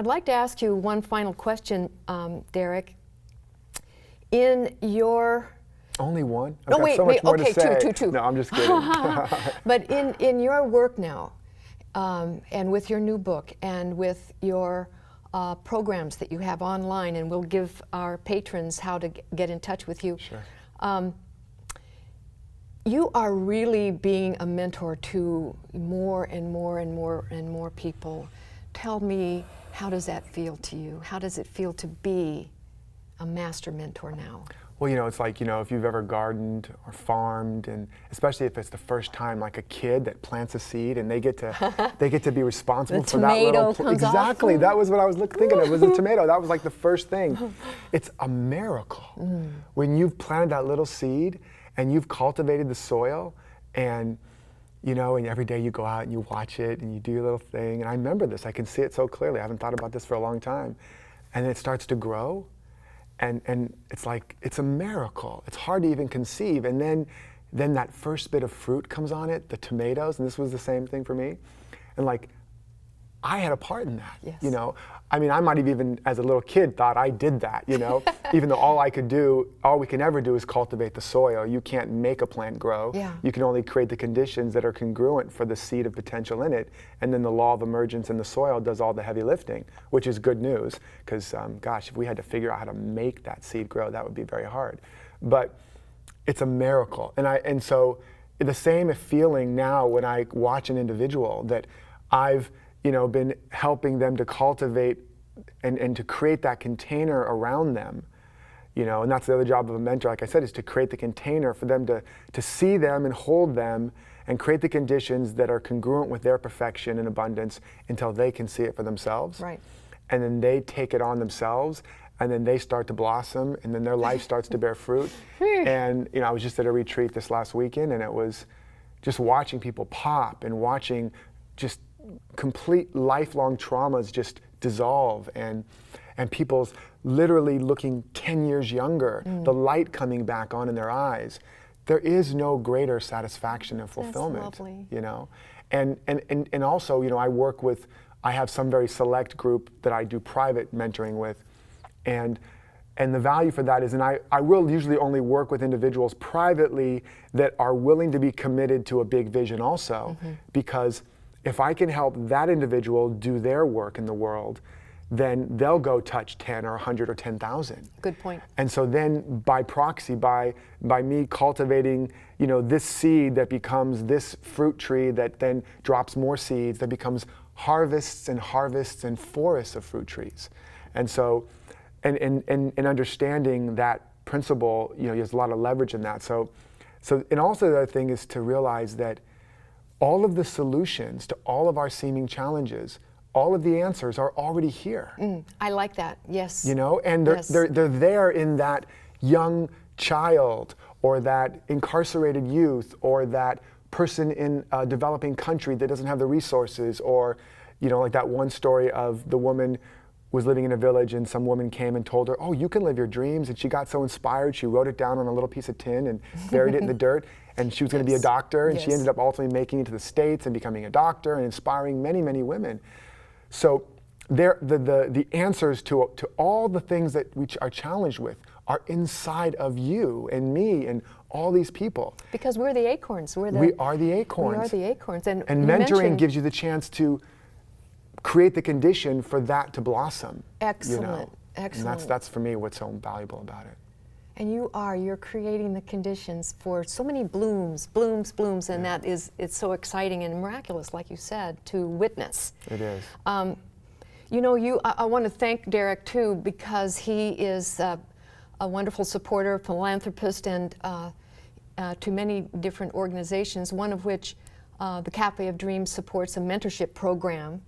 I'd like to ask you one final question, Derek. In your... Only one? I've No, got wait, so much more to okay, say. two. No, I'm just kidding. But in your work now, and with your new book, and with your programs that you have online, and we'll give our patrons how to get in touch with you. Sure. You are really being a mentor to more and more and more and more people. Tell me, how does that feel to you? How does it feel to be a master mentor now? Well, you know, it's like, you know, if you've ever gardened or farmed, and especially if it's the first time, like a kid that plants a seed and they get to be responsible The for that little tomato comes exactly. off. That was what I was thinking of, was the tomato. That was like the first thing. It's a miracle when you've planted that little seed and you've cultivated the soil, and you know, and every day you go out and you watch it and you do your little thing. And I remember this. I can see it so clearly. I haven't thought about this for a long time. And it starts to grow. And it's like, it's a miracle. It's hard to even conceive. And then that first bit of fruit comes on it, the tomatoes, and this was the same thing for me. And like, I had a part in that, yes. You know? I mean, I might have even, as a little kid, thought I did that, you know? Even though all we can ever do is cultivate the soil. You can't make a plant grow. Yeah. You can only create the conditions that are congruent for the seed of potential in it. And then the law of emergence in the soil does all the heavy lifting, which is good news, because gosh, if we had to figure out how to make that seed grow, that would be very hard. But it's a miracle. And so the same feeling now when I watch an individual that I've, you know, been helping them to cultivate and to create that container around them, you know, and that's the other job of a mentor, like I said, is to create the container for them to see them and hold them and create the conditions that are congruent with their perfection and abundance until they can see it for themselves. Right. And then they take it on themselves, and then they start to blossom, and then their life starts to bear fruit. And, you know, I was just at a retreat this last weekend, and it was just watching people pop and watching just complete lifelong traumas just dissolve, and people's literally looking 10 years younger, the light coming back on in their eyes. There is no greater satisfaction and fulfillment. That's lovely. You know, and also, you know, I have some very select group that I do private mentoring with, and the value for that is, and I will usually only work with individuals privately that are willing to be committed to a big vision also, because if I can help that individual do their work in the world, then they'll go touch 10 or 100 or 10,000. Good point. And so then by proxy, by me cultivating, you know, this seed that becomes this fruit tree that then drops more seeds, that becomes harvests and harvests and forests of fruit trees. And so, and understanding that principle, you know, there's a lot of leverage in that. So, and also the other thing is to realize that all of the solutions to all of our seeming challenges, all of the answers are already here. I like that, yes. You know, and they're there in that young child, or that incarcerated youth, or that person in a developing country that doesn't have the resources, or, you know, like that one story of the woman was living in a village and some woman came and told her, oh, you can live your dreams. And she got so inspired, she wrote it down on a little piece of tin and buried it in the dirt. And she was going to be a doctor, and she ended up ultimately making it to the States and becoming a doctor and inspiring many, many women. So the answers to all the things that we are challenged with are inside of you and me and all these people. Because we're the acorns. We are the acorns. We are the acorns. And mentoring gives you the chance to create the condition for that to blossom. Excellent, you know? excellent. And that's for me what's so valuable about it. And you're creating the conditions for so many blooms, and that is, it's so exciting and miraculous, like you said, to witness. It is. You know, I want to thank Derek too, because he is a wonderful supporter, philanthropist, and to many different organizations, one of which the Cafe of Dreams supports a mentorship program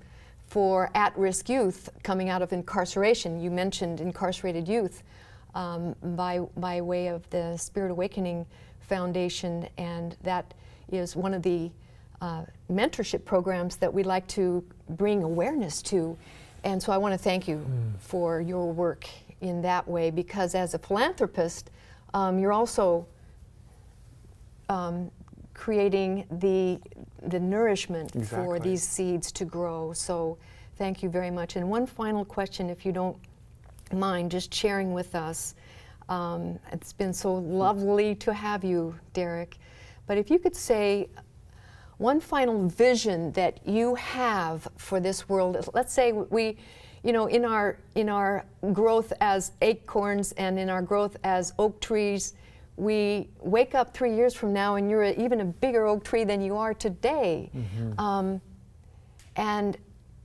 for at-risk youth coming out of incarceration. You mentioned incarcerated youth. By way of the Spirit Awakening Foundation, and that is one of the mentorship programs that we like to bring awareness to. And so I want to thank you for your work in that way, because as a philanthropist, you're also creating the nourishment for these seeds to grow. So Thank you very much. And one final question, if you don't mind just sharing with us. It's been so lovely to have you, Derek. But if you could say one final vision that you have for this world. Let's say we, you know, in our growth as acorns and in our growth as oak trees, we wake up 3 years from now and you're even a bigger oak tree than you are today. Mm-hmm. And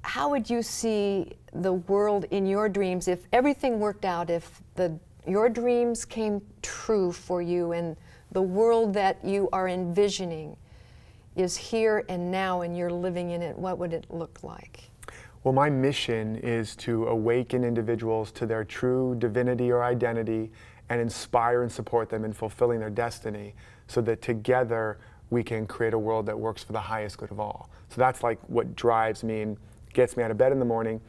how would you see the world in your dreams if everything worked out, if your dreams came true for you and the world that you are envisioning is here and now and you're living in it? What would it look like? Well, my mission is to awaken individuals to their true divinity or identity and inspire and support them in fulfilling their destiny so that together we can create a world that works for the highest good of all. So that's like what drives me and gets me out of bed in the morning.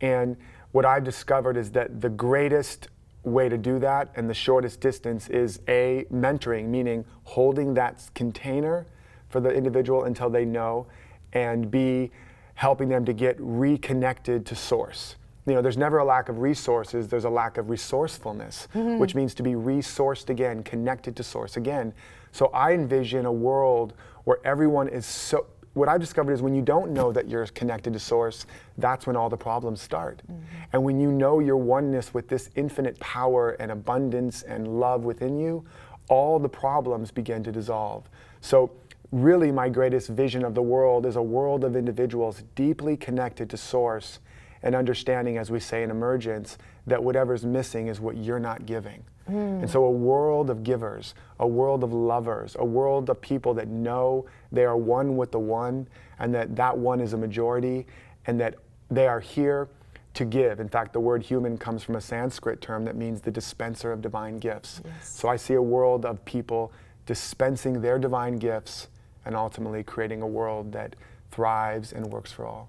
And what I've discovered is that the greatest way to do that and the shortest distance is A, mentoring, meaning holding that container for the individual until they know, and B, helping them to get reconnected to source. You know, there's never a lack of resources, there's a lack of resourcefulness, mm-hmm. which means to be resourced again, connected to source again. So I envision a world where everyone is so, what I've discovered is when you don't know that you're connected to source, that's when all the problems start. Mm-hmm. And when you know your oneness with this infinite power and abundance and love within you, all the problems begin to dissolve. So really my greatest vision of the world is a world of individuals deeply connected to source and understanding, as we say in emergence, that whatever's missing is what you're not giving. And so a world of givers, a world of lovers, a world of people that know they are one with the one, and that one is a majority, and that they are here to give. In fact, the word human comes from a Sanskrit term that means the dispenser of divine gifts. Yes. So I see a world of people dispensing their divine gifts and ultimately creating a world that thrives and works for all.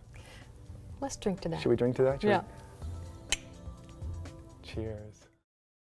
Let's drink to that. Should we drink to that? Yeah. Cheers.